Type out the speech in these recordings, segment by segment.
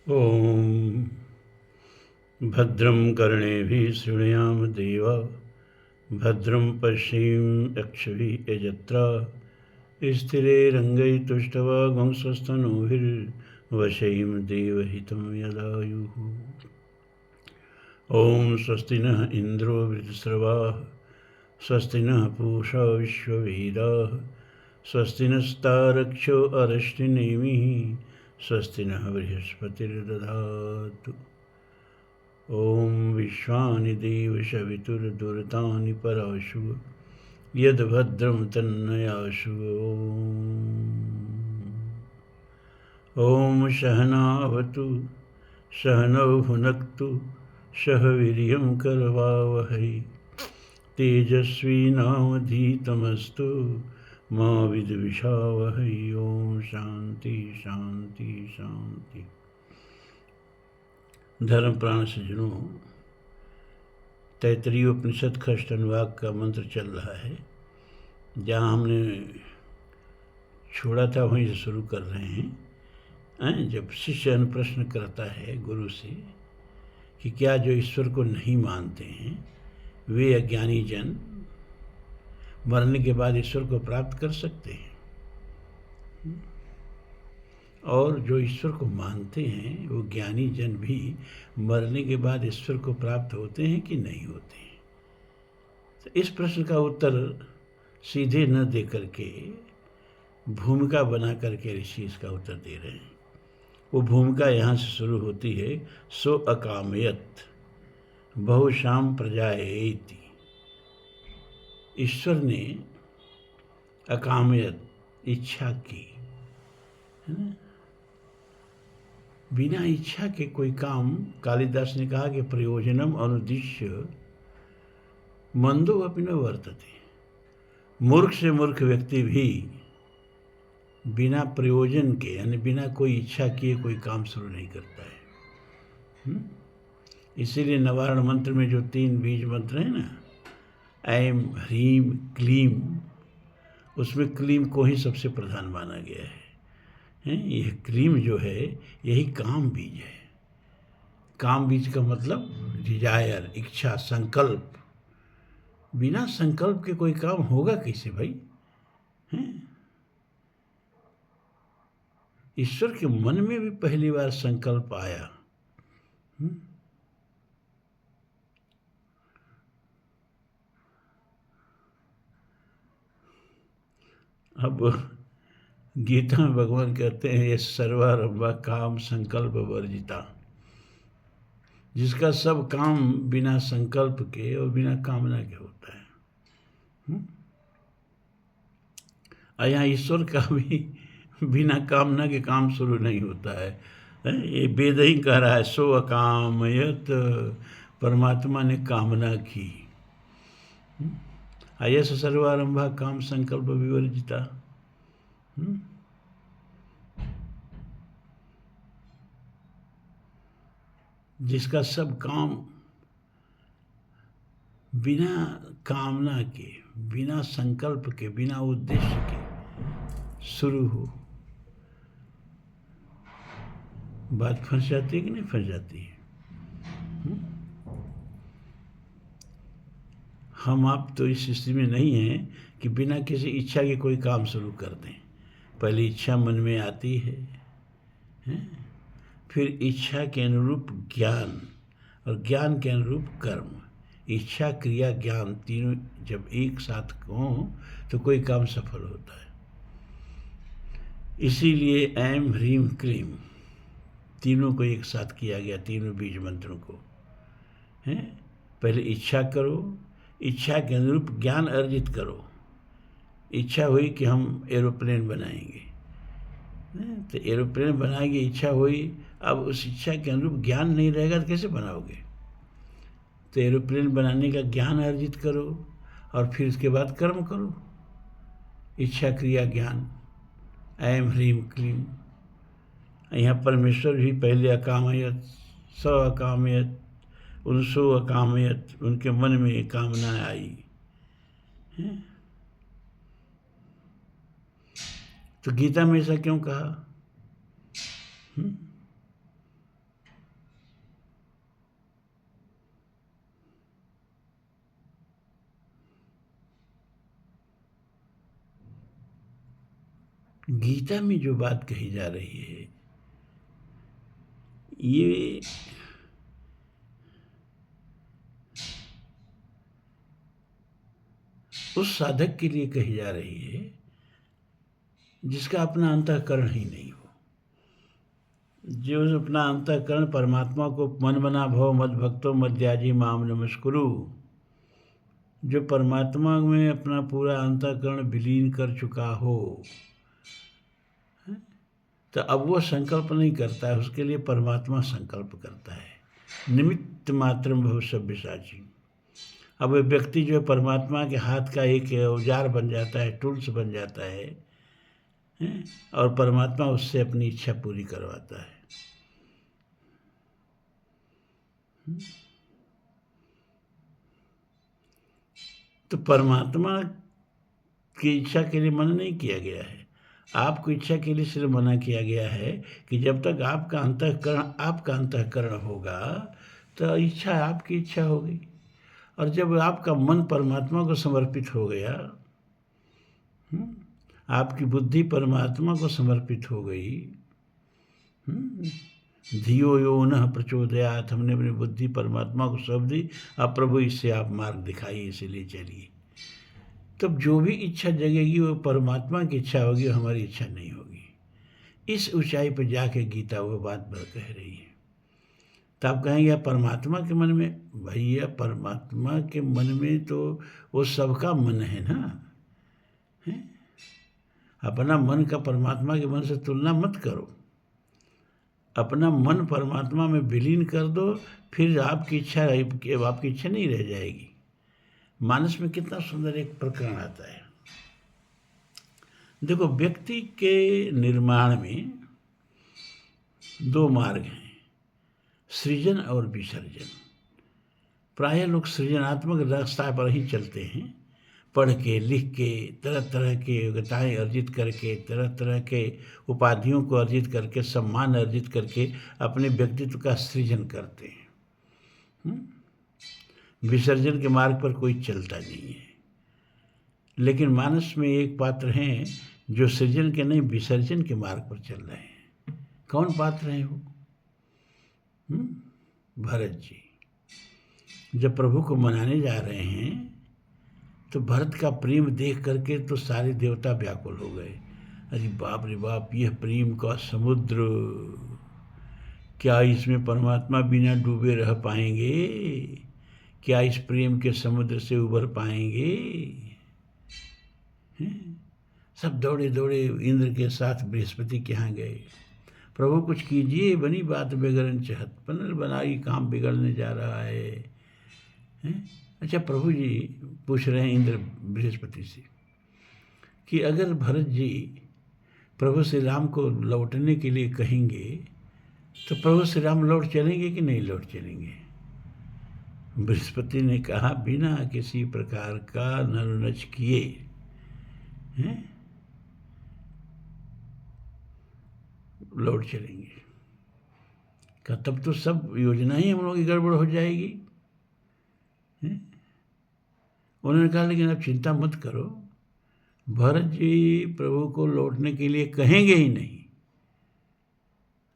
ॐ भद्रं कर्णेभिः शृणुयाम देवा भद्रं पश्येम्क्षभिः यजत्राः स्थिरैरङ्गैस्तुष्टुवागुंसस्तनूभिर्वशेम देवहितं यदायुः। ॐ स्वस्ति नः इन्द्रो वृत्रस्रवाः स्वस्ति नः पूषा विश्ववेदाः स्वस्ति नस्तारक्षो अरिष्टनेमिः स्वस्ति नः बृहस्पतिर्दधातु। ॐ विश्वानि देवशवितुर्दुरितानि पराशु यद्भद्रं तन्नयाशु। ॐ सहनावतु सहनौ भुनक्तु सह वीर्यं करवावहै तेजस्विनावधीतमस्तु मा विद्विषावहै। ॐ शांति शांति शांति। धर्म प्राण सज्जनों, तैत्तरीय उपनिषद का अष्टानुवाक का मंत्र चल रहा है। जहाँ हमने छोड़ा था वहीं से शुरू कर रहे हैं। जब शिष्य प्रश्न करता है गुरु से कि क्या जो ईश्वर को नहीं मानते हैं वे अज्ञानी जन मरने के बाद ईश्वर को प्राप्त कर सकते हैं, और जो ईश्वर को मानते हैं वो ज्ञानी जन भी मरने के बाद ईश्वर को प्राप्त होते हैं कि नहीं होते हैं। तो इस प्रश्न का उत्तर सीधे न दे करके भूमिका बना करके ऋषि इसका उत्तर दे रहे हैं। वो भूमिका यहाँ से शुरू होती है, सो अकामयत बहुशाम प्रजाएति। ईश्वर ने अकामयत इच्छा की, है ना। बिना इच्छा के कोई काम, कालिदास ने कहा कि प्रयोजनम अनुद्दिश्य मंदो अपि न वर्तते। मूर्ख से मूर्ख व्यक्ति भी बिना प्रयोजन के यानी बिना कोई इच्छा किए कोई काम शुरू नहीं करता है। इसीलिए नवारण मंत्र में जो 3 बीज मंत्र हैं ना, ऐम ह्रीम क्लीम, उसमें क्लीम को ही सबसे प्रधान माना गया है। यह क्लीम जो है यही काम बीज है। काम बीज का मतलब डिजायर, इच्छा, संकल्प। बिना संकल्प के कोई काम होगा कैसे भाई? ईश्वर के मन में भी पहली बार संकल्प आया। अब गीता में भगवान कहते हैं, ये सर्वारंभा काम संकल्प वर्जिता। जिसका सब काम बिना संकल्प के और बिना कामना के होता है। और यहाँ ईश्वर का भी बिना कामना के काम शुरू नहीं होता है। ये वेद ही कह रहा है, सो अकामयत, परमात्मा ने कामना की। अयस सर्वारंभा काम संकल्प विवर्जिता। जिसका सब काम बिना कामना के, बिना संकल्प के, बिना उद्देश्य के शुरू हो। बात फंस जाती है कि नहीं फंस जाती है? हम आप तो इस स्थिति में नहीं हैं कि बिना किसी इच्छा के कोई काम शुरू कर दें। पहले इच्छा मन में आती है, फिर इच्छा के अनुरूप ज्ञान और ज्ञान के अनुरूप कर्म। इच्छा, क्रिया, ज्ञान तीनों जब एक साथ हों तो कोई काम सफल होता है। इसीलिए ऐम ह्रीम क्लीम तीनों को एक साथ किया गया, तीनों बीज मंत्रों को। पहले इच्छा करो, इच्छा के अनुरूप ज्ञान अर्जित करो। इच्छा हुई कि हम एरोप्लेन बनाएंगे, तो एरोप्लेन बनाएंगे, इच्छा हुई। अब उस इच्छा के अनुरूप ज्ञान नहीं रहेगा तो कैसे बनाओगे? तो एरोप्लेन बनाने का ज्ञान अर्जित करो और फिर उसके बाद कर्म करो। इच्छा, क्रिया, ज्ञान, ऐम ह्रीम क्लीम। यहाँ परमेश्वर भी पहले अकामयत, स अकामयत, उनसो अकामयत, उनके मन में कामना आई। तो गीता में ऐसा क्यों कहा? गीता में जो बात कही जा रही है ये उस साधक के लिए कही जा रही है जिसका अपना अंतःकरण ही नहीं हो, जो अपना अंतःकरण परमात्मा को मन बना भव मद भक्तो मद्याजी माम नमस्कुरु, जो परमात्मा में अपना पूरा अंतःकरण विलीन कर चुका हो, तो अब वो संकल्प नहीं करता है, उसके लिए परमात्मा संकल्प करता है। निमित्त मात्रम भव सब्यसाची। अब वो व्यक्ति जो परमात्मा के हाथ का एक औजार बन जाता है, टूल्स बन जाता है, और परमात्मा उससे अपनी इच्छा पूरी करवाता है। तो परमात्मा की इच्छा के लिए मना नहीं किया गया है, आपको इच्छा के लिए सिर्फ मना किया गया है कि जब तक आपका अंतःकरण होगा तो इच्छा आपकी इच्छा होगी, और जब आपका मन परमात्मा को समर्पित हो गया, आपकी बुद्धि परमात्मा को समर्पित हो गई, धियो यो नः प्रचोदयात्, हमने अपनी बुद्धि परमात्मा को सौंप दी, अब प्रभु इससे आप मार्ग दिखाइए, इसीलिए चलिए। तब जो भी इच्छा जगेगी वो परमात्मा की इच्छा होगी, हमारी इच्छा नहीं होगी। इस ऊंचाई पर जाके गीता वो बात कह रही है। तो आप कहेंगे परमात्मा के मन में, भैया परमात्मा के मन में तो वो सबका मन है ना, है? अपना मन का परमात्मा के मन से तुलना मत करो, अपना मन परमात्मा में विलीन कर दो, फिर आपकी इच्छा नहीं रह जाएगी। मानस में कितना सुंदर एक प्रकरण आता है। देखो, व्यक्ति के निर्माण में दो मार्ग हैं, सृजन और विसर्जन। प्रायः लोग सृजनात्मक रास्ता पर ही चलते हैं, पढ़ के लिख के तरह तरह के योग्यताएँ अर्जित करके, तरह तरह के उपाधियों को अर्जित करके, सम्मान अर्जित करके अपने व्यक्तित्व का सृजन करते हैं। विसर्जन के मार्ग पर कोई चलता नहीं है। लेकिन मानस में एक पात्र हैं जो सृजन के नहीं विसर्जन के मार्ग पर चल रहे हैं। कौन पात्र हैं वो? भरत जी जब प्रभु को मनाने जा रहे हैं तो भरत का प्रेम देख करके तो सारे देवता व्याकुल हो गए। अरे बाप रे बाप, यह प्रेम का समुद्र, क्या इसमें परमात्मा बिना डूबे रह पाएंगे? क्या इस प्रेम के समुद्र से उबर पाएंगे? सब दौड़े दौड़े इंद्र के साथ बृहस्पति के यहाँ गए। प्रभु कुछ कीजिए, बनी बात बिगड़न चहत, पनल बनाई काम बिगड़ने जा रहा है। अच्छा, प्रभु जी पूछ रहे हैं इंद्र बृहस्पति से कि अगर भरत जी प्रभु श्री राम को लौटने के लिए कहेंगे तो प्रभु श्री राम लौट चलेंगे कि नहीं लौट चलेंगे? बृहस्पति ने कहा, बिना किसी प्रकार का ननुनच किए लौट चलेंगे। कहा तब तो सब योजना ही हम लोगों की गड़बड़ हो जाएगी। उन्होंने कहा लेकिन आप चिंता मत करो, भरत जी प्रभु को लौटने के लिए कहेंगे ही नहीं।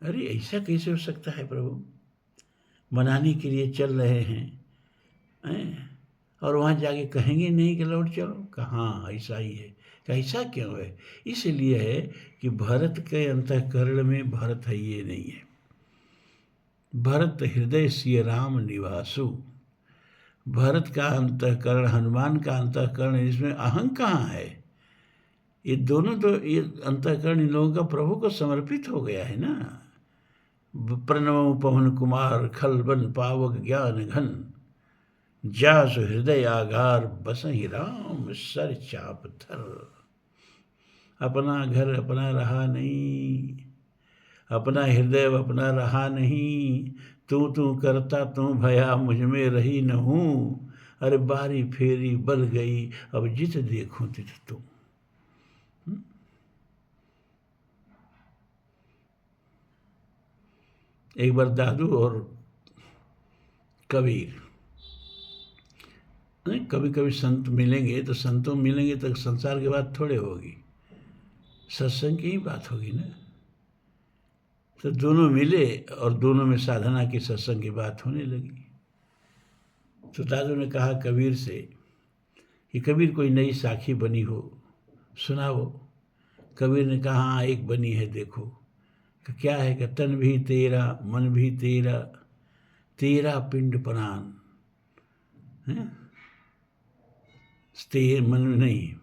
अरे ऐसा कैसे हो सकता है? प्रभु मनाने के लिए चल रहे हैं और वहाँ जाके कहेंगे नहीं कि लौट चलो? कहाँ, ऐसा ही है। ऐसा क्यों है? इसलिए है कि भरत के अंतःकरण में भरत है ये नहीं है। भरत हृदय सिय राम निवासु। भरत का अंतःकरण, हनुमान का अंतःकरण, इसमें अहं कहाँ है? ये दोनों तो, ये अंतःकरण इन लोगों का प्रभु को समर्पित हो गया है ना। प्रणव पवन कुमार खलबन पावक ज्ञान घन, जासु हृदय आगार बसहि राम सर चाप थर। अपना घर अपना रहा नहीं, अपना हृदय अपना रहा नहीं, तू करता तू भया मुझ में रही न हूँ। अरे बारी फेरी बल गई, अब जित देखूं तित तू। एक बार दादू और कबीर, कभी कभी संत मिलेंगे तो संतों मिलेंगे तो संसार की बात थोड़े होगी। सत्संग की ही बात होगी ना। तो दोनों मिले और दोनों में साधना की सत्संग की बात होने लगी। तो दादू ने कहा कबीर से कि कबीर कोई नई साखी बनी हो सुनाओ। कबीर ने कहा हाँ एक बनी है देखो। कि क्या है कि तन भी तेरा मन भी तेरा तेरा पिंड प्राण है मन नहीं।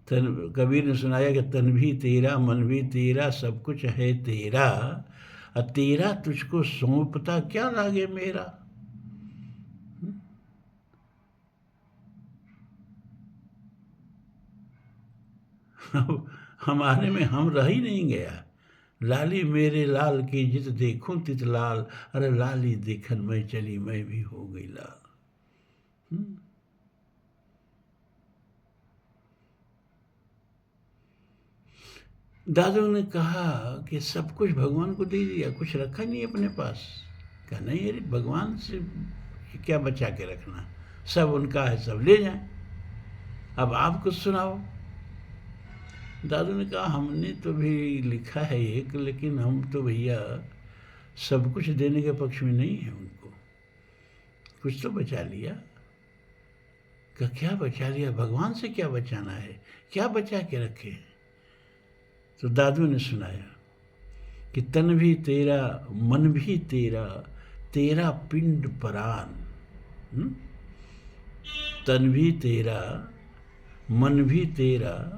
तन कबीर ने सुनाया कि तन भी तेरा मन भी तेरा सब कुछ है तेरा और तेरा तुझको सौंपता क्या लागे मेरा। हमारे में हम रह ही नहीं गया। लाली मेरे लाल की जित देखूं तित लाल। अरे लाली देखन मैं चली मैं भी हो गई लाल। दादू ने कहा कि सब कुछ भगवान को दे दिया, कुछ रखा नहीं अपने पास। कहा नहीं अरे भगवान से क्या बचा के रखना, सब उनका है, सब ले जाएं। अब आप कुछ सुनाओ। दादू ने कहा हमने तो भी लिखा है एक, लेकिन हम तो भैया सब कुछ देने के पक्ष में नहीं है उनको, कुछ तो बचा लिया। कहा क्या बचा लिया, भगवान से क्या बचाना है, क्या बचा के रखे। तो दादू ने सुनाया कि तन भी तेरा मन भी तेरा तेरा पिंड प्राण। तन भी तेरा मन भी तेरा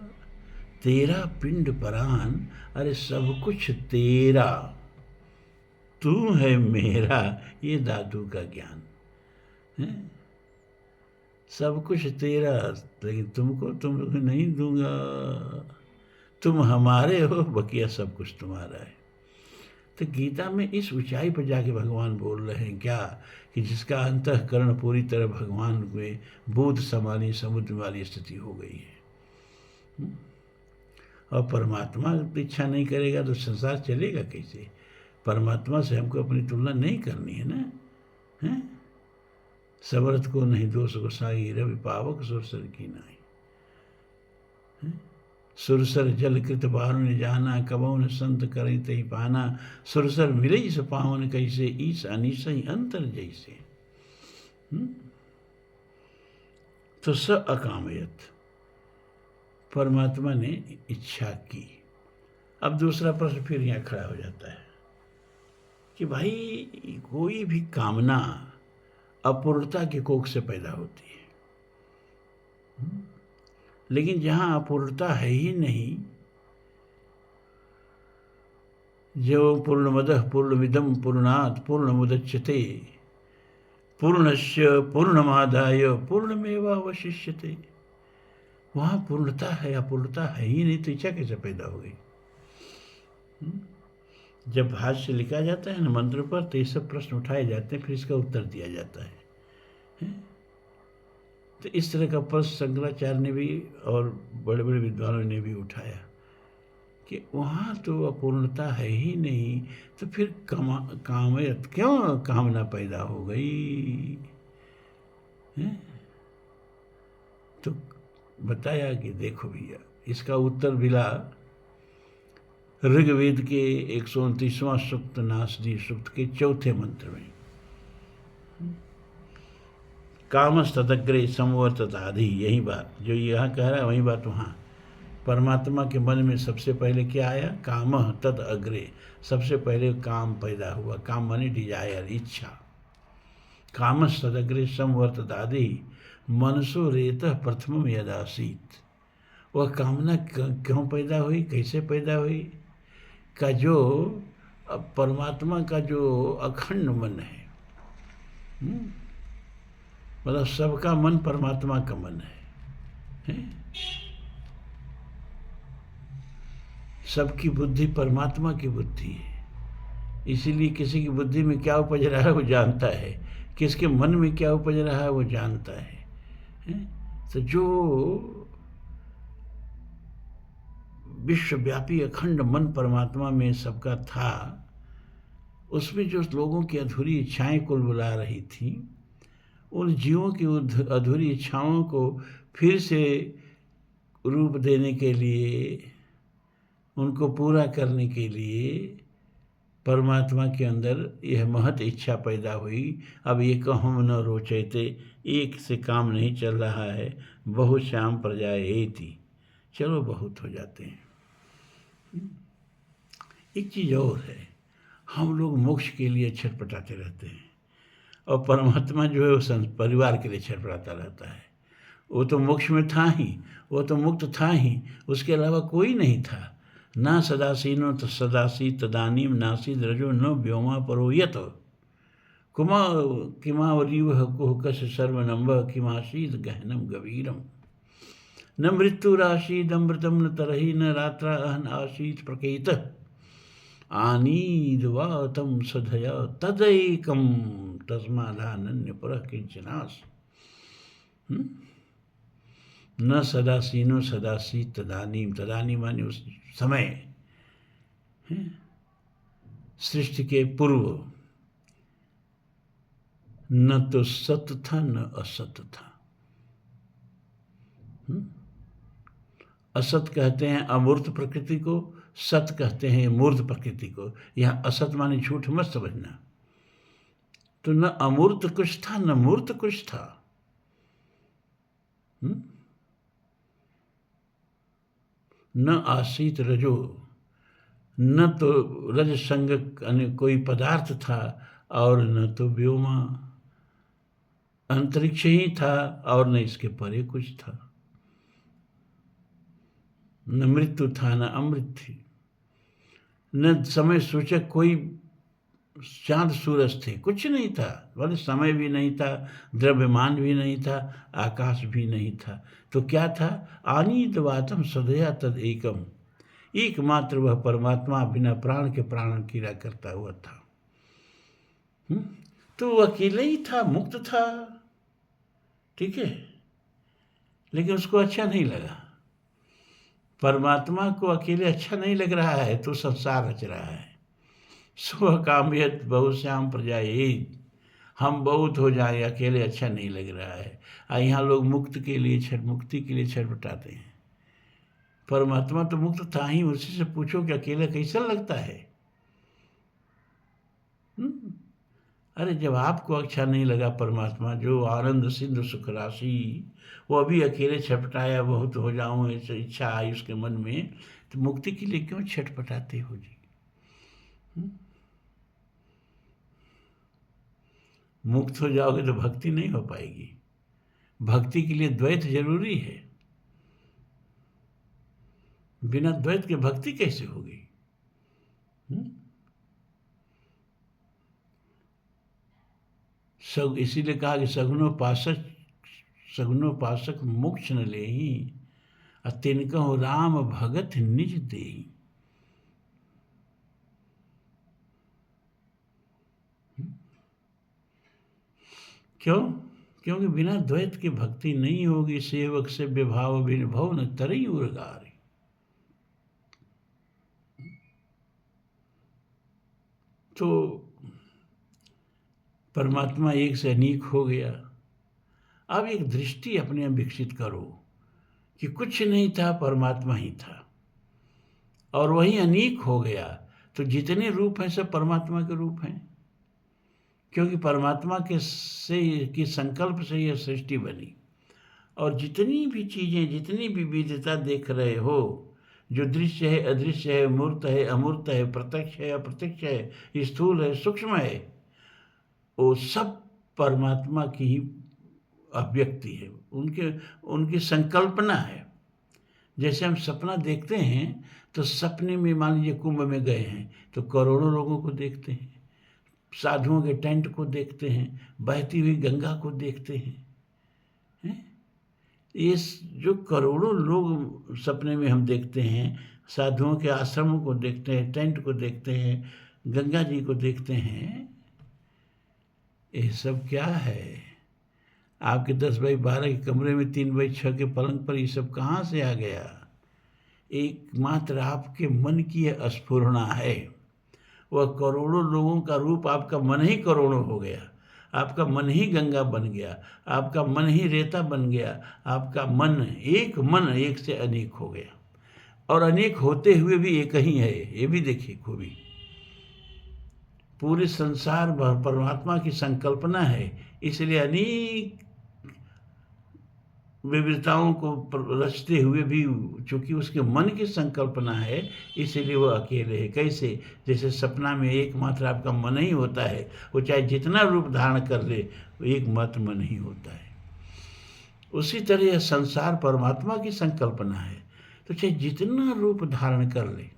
तेरा पिंड प्राण। अरे सब कुछ तेरा तू है मेरा, ये दादू का ज्ञान है। सब कुछ तेरा लेकिन तुमको नहीं दूंगा, तुम हमारे हो, बकिया सब कुछ तुम्हारा है। तो गीता में इस ऊंचाई पर जाके भगवान बोल रहे हैं क्या कि जिसका अंतःकरण पूरी तरह भगवान में बोध समानी समुद्र वाली स्थिति हो गई है। और परमात्मा इच्छा नहीं करेगा तो संसार चलेगा कैसे। परमात्मा से हमको अपनी तुलना नहीं करनी है ना। है सबरत को नहीं दोष गोसाई रवि पावक सुरसर की नाई। सुरसर जल कृत बारुण जाना कबौन संत करें तही पाना। सुरसर मिले इस पावन कैसे ईस अनिश अंतर जैसे। तो स अकामयत परमात्मा ने इच्छा की। अब दूसरा प्रश्न फिर यहाँ खड़ा हो जाता है कि भाई कोई भी कामना अपूर्णता के कोख से पैदा होती है, लेकिन जहाँ अपूर्णता है ही नहीं, जो पूर्णमदः पूर्णमिदं पूर्णात् पूर्णमुदच्यते पूर्णस्य पूर्णमादाय पूर्णमेवावशिष्यते, वहाँ पूर्णता है, अपूर्णता है ही नहीं, तो इच्छा कैसे पैदा हो गई। जब भाष्य लिखा जाता है ना मंत्र पर, तो ये सब प्रश्न उठाए जाते हैं, फिर इसका उत्तर दिया जाता है। तो इस तरह का प्रश्न शंकराचार्य ने भी और बड़े बड़े विद्वानों ने भी उठाया कि वहाँ तो अपूर्णता है ही नहीं, तो फिर कामयत क्यों कामना पैदा हो गई है? तो बताया कि देखो भैया, इसका उत्तर मिला ऋग्वेद के 129वां सूक्त नासदी सूक्त के चौथे मंत्र में। कामस तदग्रे संवर्तताधि, यही बात जो यहाँ कह रहा है वही बात वहाँ। परमात्मा के मन में सबसे पहले क्या आया, काम तद अग्रे, सबसे पहले काम पैदा हुआ। काम माने डिजायर, इच्छा। कामस तदग्रे संवर्तताधि मनसो रेतः प्रथमम यदासीत। वह कामना क्यों पैदा हुई, कैसे पैदा हुई, का जो परमात्मा का जो अखंड मन है, मतलब सबका मन परमात्मा का मन है? सबकी बुद्धि परमात्मा की बुद्धि है, इसीलिए किसी की बुद्धि में क्या उपज रहा है वो जानता है, किसके मन में क्या उपज रहा है वो जानता है? तो जो विश्वव्यापी अखंड मन परमात्मा में सबका था, उसमें जो लोगों की अधूरी इच्छाएं कुल बुला रही थी, उन जीवों की अधूरी इच्छाओं को फिर से रूप देने के लिए उनको पूरा करने के लिए परमात्मा के अंदर यह महत इच्छा पैदा हुई। अब ये कहम न रोचैते, एक से काम नहीं चल रहा है, बहुत श्याम प्रजाए एति, चलो बहुत हो जाते हैं। एक चीज़ और है, हम लोग मोक्ष के लिए छटपटाते रहते हैं और परमात्मा जो है वो परिवार के लिए छटपटाता रहता है। वो तो मोक्ष में था ही, वो तो मुक्त था ही, उसके अलावा कोई नहीं था। ना सदासीनो तो सदासी तदानीम नासीद रजो न व्योमा परो यत कुमा किमावरीव कुहकस सर्वनम्ब किमासीद गहनम गभीरम न मृत्युरासीद अमृतम न तरही न रात्रा अहन आसीत प्रकेत आनीदवा तम सधया तदैकम तस्मादानन्य परः किंचनास। न सदासीनो सदासी तदानीम, तदानी माने उस समय, सृष्टि के पूर्व न तो सत था न असत था। असत कहते हैं अमूर्त प्रकृति को, सत कहते हैं मूर्त प्रकृति को। यहाँ असत माने झूठ मत समझना। तो न अमूर्त कुछ था न मूर्त कुछ था। न आसीत रजो, न तो रज संग कोई पदार्थ था और न तो व्योमा अंतरिक्ष ही था और न इसके परे कुछ था। न मृत्यु था न अमृत थी, न समय सूचक कोई चांद सूरज थे, कुछ नहीं था। बोले समय भी नहीं था, द्रव्यमान भी नहीं था, आकाश भी नहीं था। तो क्या था? आनीतवातम सदया तद एकम, एकमात्र वह परमात्मा बिना प्राण के प्राण क्रिया करता हुआ था। तो वो अकेले ही था, मुक्त था, ठीक है। लेकिन उसको अच्छा नहीं लगा। परमात्मा को अकेले अच्छा नहीं लग रहा है तो संसार रच रहा है। स्व काम्यत बहुश्याम प्रजाए, हम बहुत हो जाए, अकेले अच्छा नहीं लग रहा है। यहाँ लोग मुक्ति के लिए छटपटाते हैं। परमात्मा तो मुक्त था ही, उसी से पूछो कि अकेले कैसा लगता है। अरे जब आपको अच्छा नहीं लगा, परमात्मा जो आनंद सिंधु सुख राशि, वो अभी अकेले छटपटाया, बहुत हो जाऊं ऐसी इच्छा आई उसके मन में, तो मुक्ति के लिए क्यों छटपटाते हो जी? मुक्त हो जाओगे तो भक्ति नहीं हो पाएगी। भक्ति के लिए द्वैत जरूरी है, बिना द्वैत के भक्ति कैसे होगी? सब इसीलिए कहा कि सगुनोपासक मोक्ष न लेही, तिनकहु राम भगत निज देही। क्यों? क्योंकि बिना द्वैत की भक्ति नहीं होगी। सेवक से विभाव बिन भव न तरई उर्गारी। तो परमात्मा एक से अनेक हो गया। अब एक दृष्टि अपने आप विकसित करो कि कुछ नहीं था, परमात्मा ही था और वही अनेक हो गया। तो जितने रूप हैं सब परमात्मा के रूप हैं, क्योंकि परमात्मा के की संकल्प से यह सृष्टि बनी। और जितनी भी चीज़ें, जितनी भी विविधता देख रहे हो, जो दृश्य है अदृश्य है, मूर्त है अमूर्त है, प्रत्यक्ष है अप्रत्यक्ष है, स्थूल है सूक्ष्म है, वो सब परमात्मा की ही अभिव्यक्ति है, उनकी संकल्पना है। जैसे हम सपना देखते हैं तो सपने में मान लीजिए कुंभ में गए हैं तो करोड़ों लोगों को देखते हैं, साधुओं के टेंट को देखते हैं, बहती हुई गंगा को देखते हैं। ये जो करोड़ों लोग सपने में हम देखते हैं, साधुओं के आश्रमों को देखते हैं, टेंट को देखते हैं, गंगा जी को देखते हैं, ये सब क्या है? आपके 10x12 के कमरे में 3x6 के पलंग पर ये सब कहाँ से आ गया? एकमात्र आपके मन की यह स्फुरना है। वह करोड़ों लोगों का रूप आपका मन ही करोड़ों हो गया, आपका मन ही गंगा बन गया, आपका मन ही रेता बन गया, आपका मन एक से अनेक हो गया। और अनेक होते हुए भी एक ही है, ये भी देखिए खूबी। पूरे संसार भर परमात्मा की संकल्पना है, इसलिए अनेक विविधताओं को रचते हुए भी, चूंकि उसके मन की संकल्पना है, इसलिए वो अकेले है। कैसे? जैसे सपना में एकमात्र आपका मन ही होता है, वो चाहे जितना रूप धारण कर ले, वो एकमात्र मन ही होता है। उसी तरह यह संसार परमात्मा की संकल्पना है, तो चाहे जितना रूप धारण कर ले,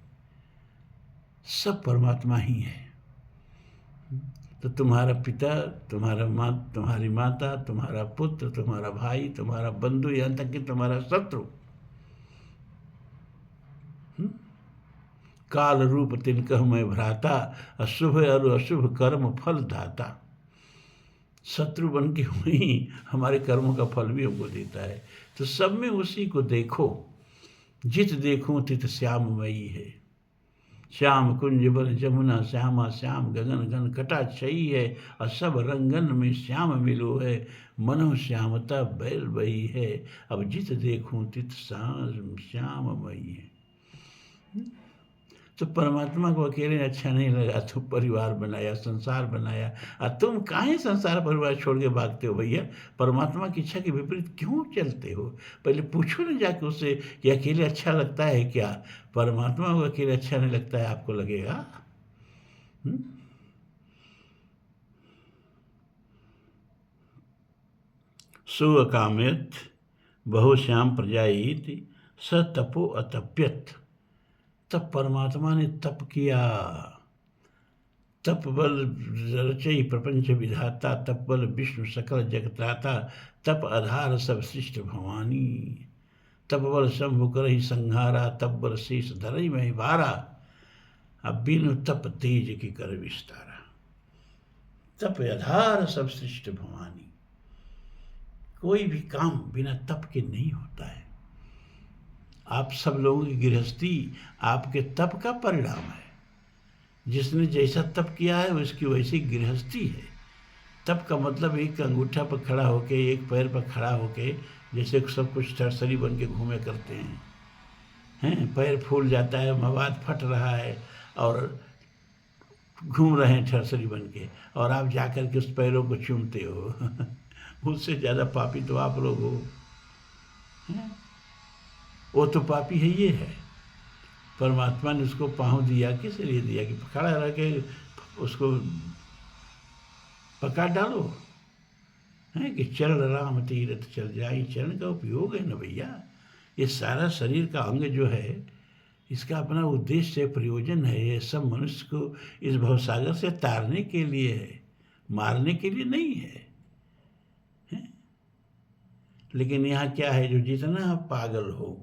सब परमात्मा ही है। तो तुम्हारा पिता, तुम्हारी माता, तुम्हारा पुत्र, तुम्हारा भाई, तुम्हारा बंधु, यहाँ तक कि तुम्हारा शत्रु, काल रूप तिनकह मैं भ्राता, अशुभ और अशुभ कर्म फल दाता। शत्रु बन के वही हमारे कर्मों का फल भी हमको देता है। तो सब में उसी को देखो, जित देखूं तित श्याममयी है। श्याम कुंज बर जमुना श्यामा, श्याम गगन घन घटा छई है, और सब रंगन में श्याम मिलो है, मनो श्यामता बैल बही है, अब जित देखूं तित श्याममयी है। तो परमात्मा को अकेले अच्छा नहीं लगा, तो परिवार बनाया, संसार बनाया। और तुम काहे संसार परिवार छोड़ के भागते हो भैया? परमात्मा की इच्छा के विपरीत क्यों चलते हो? पहले पूछो ना जाके उससे कि अकेले अच्छा लगता है क्या? परमात्मा को अकेले अच्छा नहीं लगता है, आपको लगेगा? सुअकाम्यत बहुश्याम प्रजायित स तपो अतप्यत। तब परमात्मा ने तप किया। तप बल रचई प्रपंच विधाता, तप बल विष्णु सकल जगत्राता, तप आधार सब सृष्ट भवानी। तप बल शंभु करहि संहारा, तप बल शेष धरई मही भारा, अब बिनु तप तेज की कर विस्तारा। तप आधार सब सृष्ट भवानी। कोई भी काम बिना तप के नहीं होता है। आप सब लोगों की गृहस्थी आपके तप का परिणाम है। जिसने जैसा तप किया है उसकी वैसी गृहस्थी है। तप का मतलब एक अंगूठा पर खड़ा होके, एक पैर पर खड़ा होके, जैसे सब कुछ ठरसरी बन के घूमे करते हैं, पैर फूल जाता है, मवाद फट रहा है और घूम रहे हैं ठरसरी बन के, और आप जाकर के उस पैरों को चूमते हो। उससे ज़्यादा पापी तो आप लोग हो। वो तो पापी है, ये है। परमात्मा ने उसको पाँव दिया, किस लिए दिया? कि खड़ा रह के उसको पकड़ डालो, है कि चरण राम तीरथ चल जाए। चरण का उपयोग है ना भैया। ये सारा शरीर का अंग जो है, इसका अपना उद्देश्य है, प्रयोजन है। ये सब मनुष्य को इस भवसागर से तारने के लिए है, मारने के लिए नहीं है। लेकिन यहाँ क्या है, जो जितना पागल हो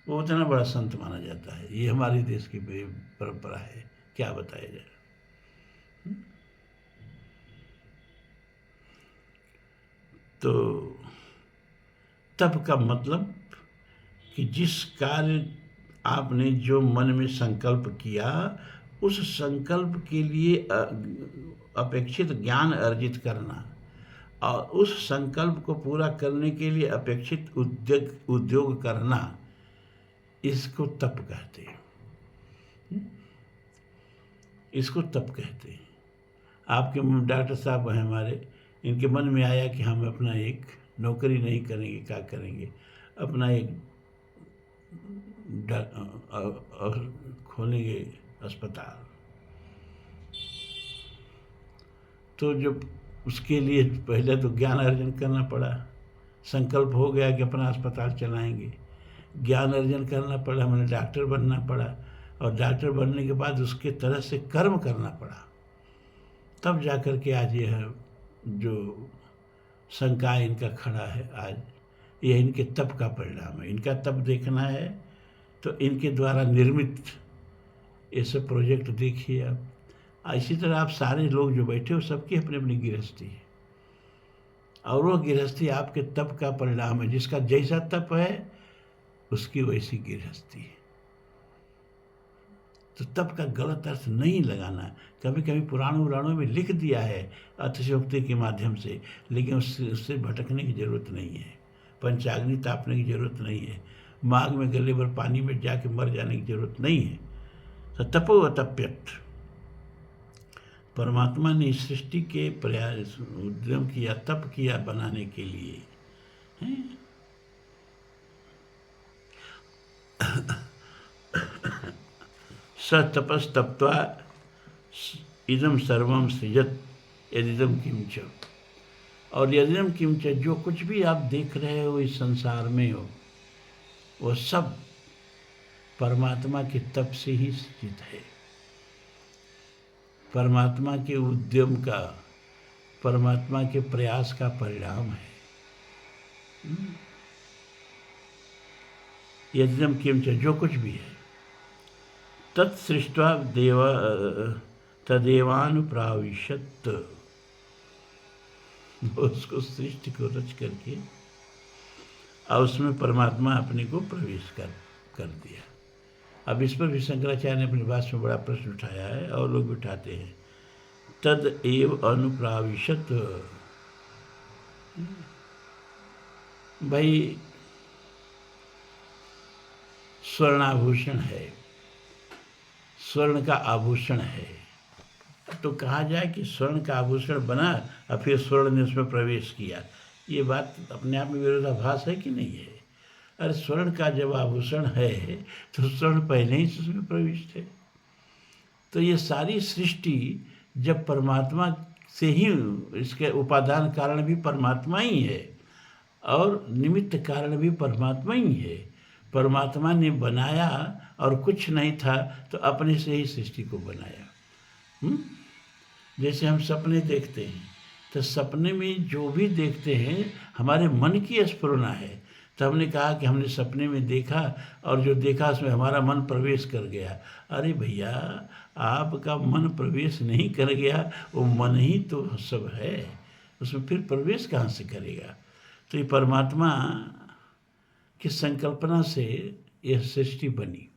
वो उतना बड़ा संत माना जाता है। ये हमारे देश की परंपरा है, क्या बताया जाए। तो तप का मतलब कि जिस कार्य आपने जो मन में संकल्प किया, उस संकल्प के लिए अपेक्षित ज्ञान अर्जित करना, और उस संकल्प को पूरा करने के लिए अपेक्षित उद्योग करना, इसको तप कहते हैं। इसको तप कहते हैं। आपके डॉक्टर साहब हैं हमारे, इनके मन में आया कि हम अपना एक नौकरी नहीं करेंगे, क्या करेंगे, अपना एक खोलेंगे अस्पताल। तो जब उसके लिए पहले तो ज्ञान अर्जन करना पड़ा। संकल्प हो गया कि अपना अस्पताल चलाएंगे, ज्ञान अर्जन करना पड़ा, हमें डॉक्टर बनना पड़ा, और डॉक्टर बनने के बाद उसके तरह से कर्म करना पड़ा। तब जाकर के आज यह जो शंका इनका खड़ा है, आज यह इनके तप का परिणाम है। इनका तप देखना है तो इनके द्वारा निर्मित ये सब प्रोजेक्ट देखिए आप। इसी तरह आप सारे लोग जो बैठे हो, सबकी अपनी अपनी गृहस्थी है, और वो गृहस्थी आपके तप का परिणाम है। जिसका जैसा तप है उसकी वैसी गृहस्थी है। तो तप का गलत अर्थ नहीं लगाना। कभी कभी पुराणों में लिख दिया है अतिशयोक्ति के माध्यम से, लेकिन उससे भटकने की जरूरत नहीं है, पंचाग्नि तापने की जरूरत नहीं है। माघ में गले भर पानी में जाके मर जाने की जरूरत नहीं है। तो तपो अतप्यत, परमात्मा ने इस सृष्टि के प्रयास उद्यम किया, तप किया बनाने के लिए, हैं? स तपस्तप्त्वा इदम सर्वम सृजत यदिदम किंच। और यदिदम किंच, जो कुछ भी आप देख रहे हो इस संसार में हो, वो सब परमात्मा के तप से ही सृजित है, परमात्मा के उद्यम का, परमात्मा के प्रयास का परिणाम है। यदिदम किंच, जो कुछ भी है, तत्सृष्ट्वा देव तदेवानुप्राविशत, उसको सृष्टि को रच करके और उसमें परमात्मा अपने को प्रवेश कर दिया। अब इस पर भी शंकराचार्य ने अपनी भाषा में बड़ा प्रश्न उठाया है और लोग उठाते हैं। तद एव अनुप्राविशत, भाई स्वर्णाभूषण है, स्वर्ण का आभूषण है, तो कहा जाए कि स्वर्ण का आभूषण बना और फिर स्वर्ण ने उसमें प्रवेश किया, ये बात अपने आप में विरोधाभास है कि नहीं है? अरे स्वर्ण का जब आभूषण है तो स्वर्ण पहले ही उसमें प्रविष्ट है। तो ये सारी सृष्टि जब परमात्मा से ही, इसके उपादान कारण भी परमात्मा ही है और निमित्त कारण भी परमात्मा ही है। परमात्मा ने बनाया और कुछ नहीं था तो अपने से ही सृष्टि को बनाया। जैसे हम सपने देखते हैं तो सपने में जो भी देखते हैं हमारे मन की स्फुरना है। तो हमने कहा कि हमने सपने में देखा और जो देखा उसमें हमारा मन प्रवेश कर गया। अरे भैया, आपका मन प्रवेश नहीं कर गया, वो मन ही तो सब है, उसमें फिर प्रवेश कहाँ से करेगा? तो ये परमात्मा की संकल्पना से यह सृष्टि बनी।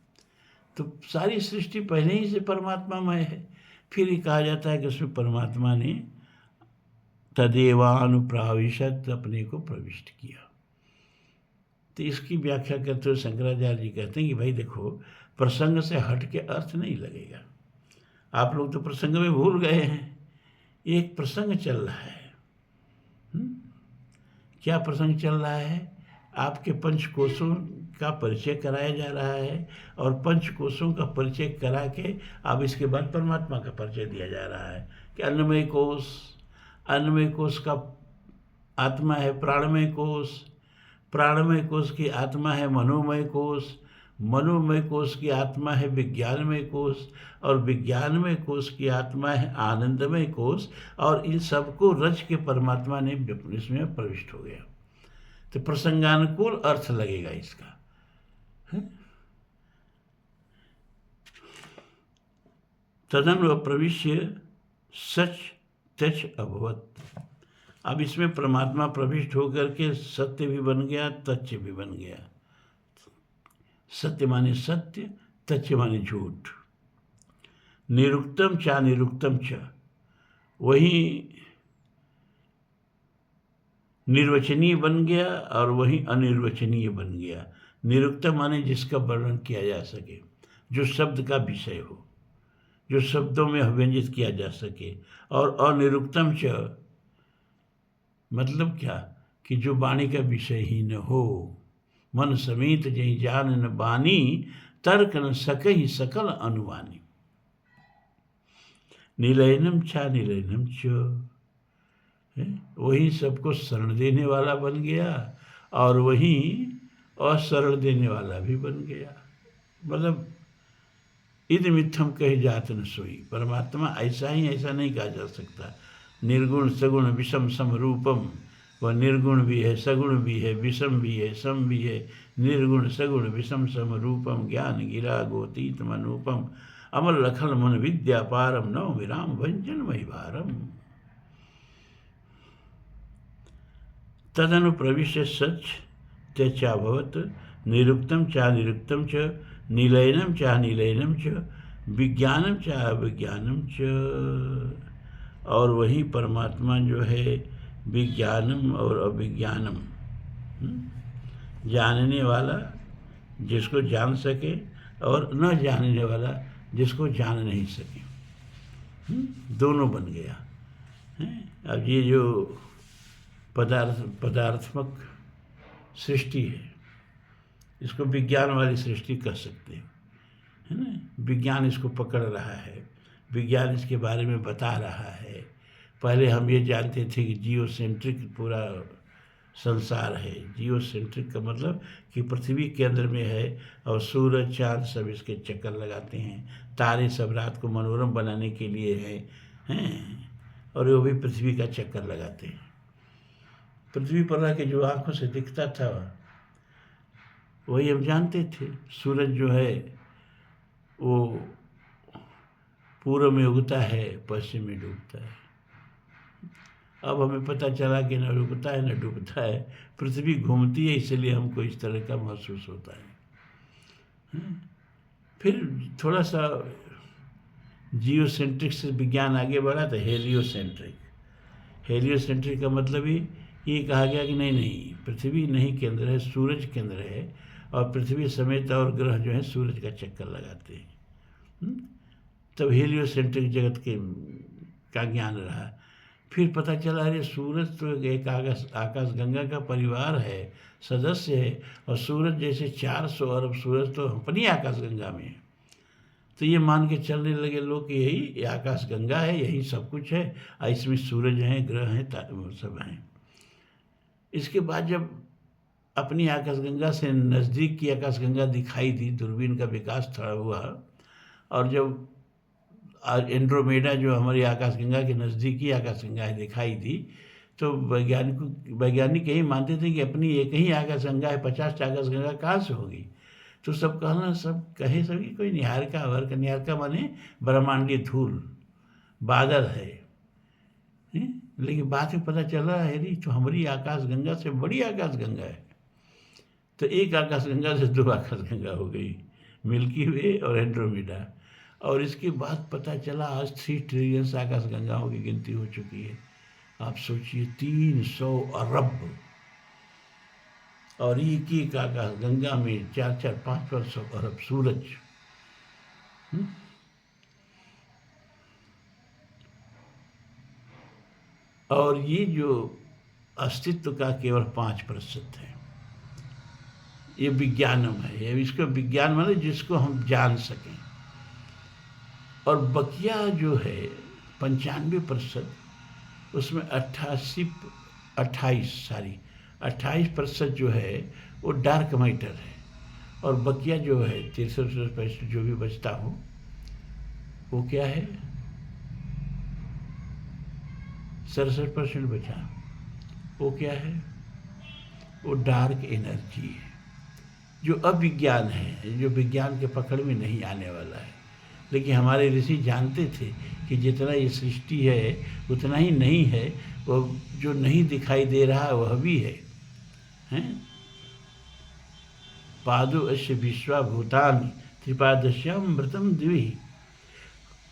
तो सारी सृष्टि पहले ही से परमात्मामय है। फिर ये कहा जाता है कि उसमें परमात्मा ने तदेवानुप्राविशत, अपने को प्रविष्ट किया। तो इसकी व्याख्या करते हुए शंकराचार्य जी कहते हैं कि भाई देखो, प्रसंग से हट के अर्थ नहीं लगेगा। आप लोग तो प्रसंग में भूल गए हैं। एक प्रसंग चल रहा है। क्या प्रसंग चल रहा है? आपके पंचकोशों का परिचय कराया जा रहा है और पंचकोशों का परिचय करा के अब इसके बाद परमात्मा का परिचय दिया जा रहा है कि अन्नमय कोश, अन्नमय कोश का आत्मा है प्राणमय कोश, प्राणमय कोश की आत्मा है मनोमय कोश, मनोमय कोश की आत्मा है विज्ञानमय कोश और विज्ञानमय कोश की आत्मा है आनंदमय कोश। और इन सबको रच के परमात्मा ने इसमें प्रविष्ट हो गया। तो प्रसंगानुकूल अर्थ लगेगा इसका। तदनु प्रविश्य सच तच अभवत। अब इसमें परमात्मा प्रविष्ट होकर के सत्य भी बन गया, तच्च भी बन गया। सत्य माने सत्य, तच्च माने झूठ। निरुक्तम चा निरुक्तम च, वही निर्वचनीय बन गया और वही अनिर्वचनीय बन गया। निरुक्तम माने जिसका वर्णन किया जा सके, जो शब्द का विषय हो, जो शब्दों में व्यंजित किया जा सके। और अनिरुक्तम च मतलब क्या कि जो वाणी का विषय ही न हो। मन समेत जही जान न बानी, तर्क न सकहि सकल अनुवानी। निलयनम छा निलयनम च, वही सबको शरण देने वाला बन गया और वही अशरण देने वाला भी बन गया। मतलब इद मिथ्यम कही जात न सोई। परमात्मा ऐसा ही ऐसा नहीं कहा जा सकता। निर्गुण सगुण विषम सम रूपम, वह निर्गुण भी है, सगुण भी है, विषम भी है, सम भी है। निर्गुण सगुण विषम सम रूपम, ज्ञान गिरा गोतीत मनूपम, अमल लखल मन विद्या पारम, नव विराम भंजन मही भारम। तदनु प्रविश्य सच त्यचाभवत, निरुक्तम चा निरुक्तम च, निलयनम चा निलयनम च, विज्ञानम चा विज्ञानम च। और वही परमात्मा जो है विज्ञानम और अविज्ञानम, जानने वाला जिसको जान सके, और न जानने वाला जिसको जान नहीं सके। दोनों बन गया। अब ये जो पदार्थात्मक सृष्टि है, इसको विज्ञान वाली सृष्टि कह सकते हैं, है ना। विज्ञान इसको पकड़ रहा है, विज्ञान इसके बारे में बता रहा है। पहले हम ये जानते थे कि जियोसेंट्रिक पूरा संसार है। जियोसेंट्रिक का मतलब कि पृथ्वी केंद्र में है और सूरज चांद सब इसके चक्कर लगाते हैं, तारे सब रात को मनोरम बनाने के लिए हैं, और वो भी पृथ्वी का चक्कर लगाते हैं। पृथ्वी पर रह के जो आँखों से दिखता था वही हम जानते थे। सूरज जो है वो पूर्व में उगता है, पश्चिम में डूबता है। अब हमें पता चला कि न उगता है न डूबता है, पृथ्वी घूमती है, इसलिए हमको इस तरह का महसूस होता है। फिर थोड़ा सा जियोसेंट्रिक से विज्ञान आगे बढ़ा तो हेलियोसेंट्रिक। हेलियोसेंट्रिक का मतलब ही ये कहा गया कि नहीं, पृथ्वी नहीं केंद्र है, सूरज केंद्र है, और पृथ्वी समेत और ग्रह जो है सूरज का चक्कर लगाते हैं। तब हेलियोसेंट्रिक जगत का ज्ञान रहा। फिर पता चला अरे सूरज तो एक आकाश गंगा का परिवार है, सदस्य है, और सूरज जैसे 400 अरब सूरज तो अपनी आकाश गंगा में है। तो ये मान के चलने लगे लोग कि यही आकाश गंगा है, यही सब कुछ है, और इसमें सूरज हैं, ग्रह हैं, सब हैं। इसके बाद जब अपनी आकाशगंगा से नज़दीक की आकाशगंगा दिखाई दी, दूरबीन का विकास थोड़ा हुआ, और जब एंड्रोमेडा जो हमारी आकाशगंगा के नज़दीकी आकाशगंगा है दिखाई दी, तो वैज्ञानिक यही मानते थे कि अपनी एक ही आकाशगंगा है, 50 आकाशगंगा कहाँ से होगी। तो सब कहे सभी कोई निहारिका वर्ग, निहारिका माने ब्रह्मांडीय धूल, बादल है। लेकिन बाद में पता चला है तो हमारी आकाशगंगा से बड़ी आकाशगंगा है। तो एक आकाशगंगा से 2 आकाशगंगा हो गई, मिल्की वे और एंड्रोमेडा। और इसके बाद पता चला आज 3 ट्रिलियन आकाशगंगाओं की गिनती हो चुकी है। आप सोचिए 300 अरब, और एक आकाशगंगा में 4-4, 500 अरब सूरज। और ये जो अस्तित्व का केवल 5% है, ये विज्ञानम है। इसको विज्ञान माने जिसको हम जान सकें। और बकिया जो है 95%, उसमें 28% जो है वो डार्क मैटर है, और बकिया जो है 63% जो भी बचता हो वो क्या है, 67% बचा, वो क्या है, वो डार्क एनर्जी है, जो अविज्ञान है, जो विज्ञान के पकड़ में नहीं आने वाला है। लेकिन हमारे ऋषि जानते थे कि जितना ये सृष्टि है उतना ही नहीं है, वो जो नहीं दिखाई दे रहा है वह भी है। पादो अस्य विश्वा भूतानि त्रिपादस्यामृतम द्वि।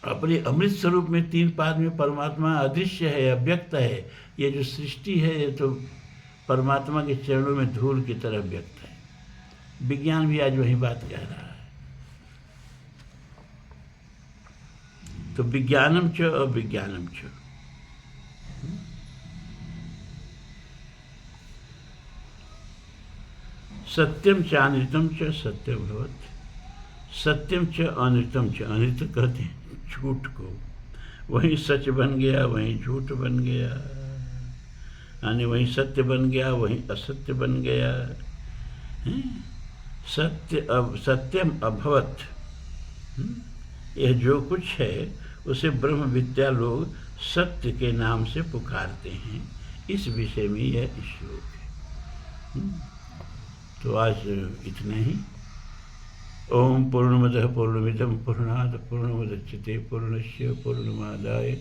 अपने अमृत स्वरूप में 3 पाद में परमात्मा अदृश्य है, अव्यक्त है। ये जो सृष्टि है ये तो परमात्मा के चरणों में धूल की तरह व्यक्त है। विज्ञान भी आज वही बात कह रहा है। तो विज्ञानम च अविज्ञानम च, सत्यम च अनृतम च सत्य भवत्, सत्यम च अनृतम च, अनृत कहते हैं झूठ को, वहीं सच बन गया वहीं झूठ बन गया, यानी वहीं सत्य बन गया वहीं असत्य बन गया। सत्यम अभवत्, यह जो कुछ है उसे ब्रह्म विद्या लोग सत्य के नाम से पुकारते हैं। इस विषय में यह श्लोक है। तो आज इतना ही। ओम पूर्णमदः पूर्णमिदं पूर्णात् पूर्णमुदच्यते पूर्णस्य पूर्णमादाय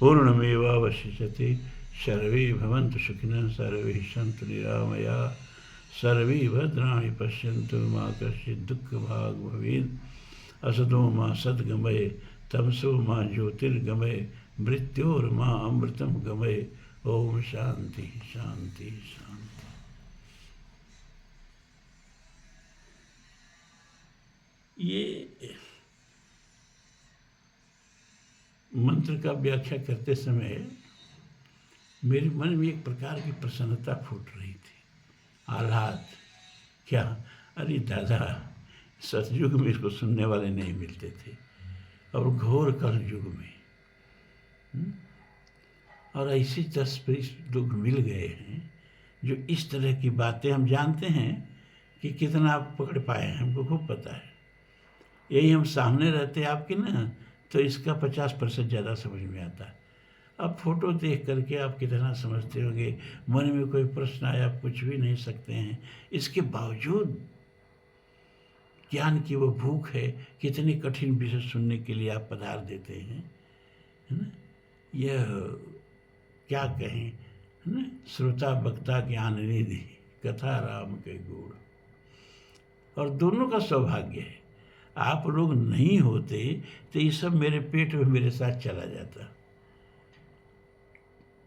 पूर्णमेवावशिष्यते। सर्वे भवन्तु सुखिनः, सर्वे सन्तु निरामयाः, सर्वे भद्राणि पश्यन्तु मा कश्चित् दुःखभाग् भवेत्। असतो मा सद्गमय, तमसो मा ज्योतिर्गमय, मृत्योर्मा अमृतं गमय। ओम शांति शांति शांति। ये मंत्र का व्याख्या करते समय मेरे मन में एक प्रकार की प्रसन्नता फूट रही थी, आह्लाद। क्या, अरे दादा, सतयुग में इसको सुनने वाले नहीं मिलते थे, और घोर कल युग में और ऐसे 10-20 लोग मिल गए हैं जो इस तरह की बातें, हम जानते हैं कि कितना आप पकड़ पाए हैं, हमको खूब पता है। यही हम सामने रहते आपके ना, तो इसका 50% ज़्यादा समझ में आता है। अब फोटो देख करके आप कितना समझते होंगे, मन में कोई प्रश्न आया, आप कुछ भी नहीं सकते हैं। इसके बावजूद ज्ञान की वो भूख है, कितनी कठिन विषय सुनने के लिए आप पधार देते हैं, है ना। यह क्या कहें, है ना, श्रोता वक्ता ज्ञान निधि, कथा राम के गुण। और दोनों का सौभाग्य है। आप लोग नहीं होते तो ये सब मेरे पेट में मेरे साथ चला जाता।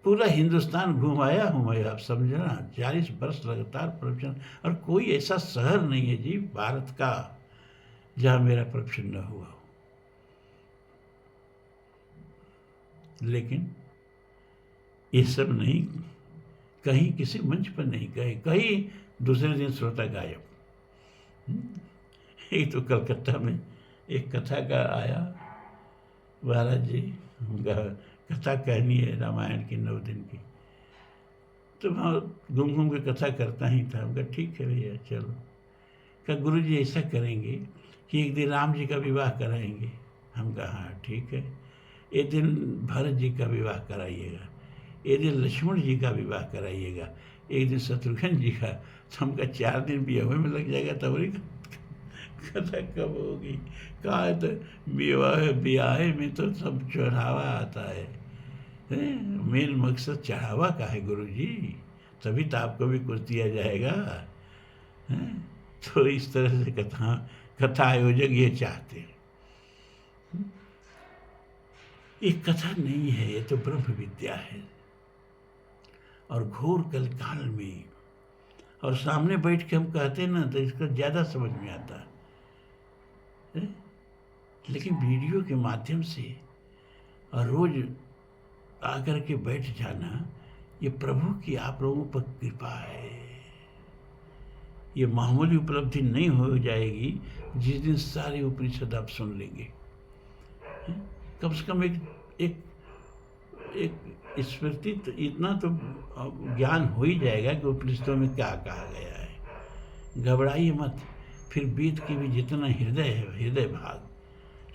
पूरा हिंदुस्तान घुमाया हूँ मैं, आप समझना, 40 वर्ष लगातार प्रवचन, और कोई ऐसा शहर नहीं है जी भारत का जहाँ मेरा प्रवचन न हुआ हो। लेकिन ये सब नहीं, कहीं किसी मंच पर नहीं कहे, कहीं दूसरे दिन श्रोता गायब। एक तो कलकत्ता में एक कथा का आया, महाराज जी कथा कहनी है रामायण की 9 दिन की, तो वहाँ घूम घूम के कथा करता ही था। उनका ठीक है भैया चलो। क्या गुरु जी ऐसा करेंगे कि एक दिन राम जी का विवाह कराएंगे? हम कहा हाँ ठीक है। एक दिन भरत जी का विवाह कराइएगा, एक दिन लक्ष्मण जी का विवाह कराइएगा, एक दिन शत्रुघ्न जी का। तो हमका 4 दिन विवाह में लग जाएगा, तब कथा कब होगी? कहा तो ब्याह में तो सब चढ़ावा आता है, मेन मकसद चढ़ावा का है गुरु जी, तभी तो आपको भी कुछ दिया जाएगा। तो इस तरह से कथा आयोजक ये चाहते हैं। ये कथा नहीं है, ये तो ब्रह्म विद्या है। और घोर कलकाल में और सामने बैठ के हम कहते हैं ना, तो इसका ज़्यादा समझ में आता है। लेकिन वीडियो के माध्यम से और रोज आकर के बैठ जाना, ये प्रभु की आप लोगों पर कृपा है। ये मामूली उपलब्धि नहीं हो जाएगी जिस दिन सारे उपनिषद आप सुन लेंगे। कम से कम एक स्मृति तो, इतना तो ज्ञान हो ही जाएगा कि उपनिषदों में क्या कहा गया है। घबराइए मत। फिर वेद की भी जितना हृदय है, हृदय भाग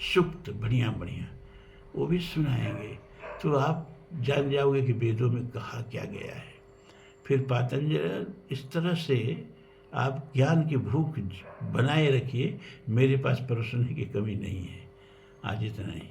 सुप्त बढ़िया बढ़िया, वो भी सुनाएंगे, तो आप जान जाओगे कि वेदों में कहा क्या गया है। फिर पातंजल, इस तरह से आप ज्ञान की भूख बनाए रखिए। मेरे पास परोसने की कमी नहीं है। आज इतना ही।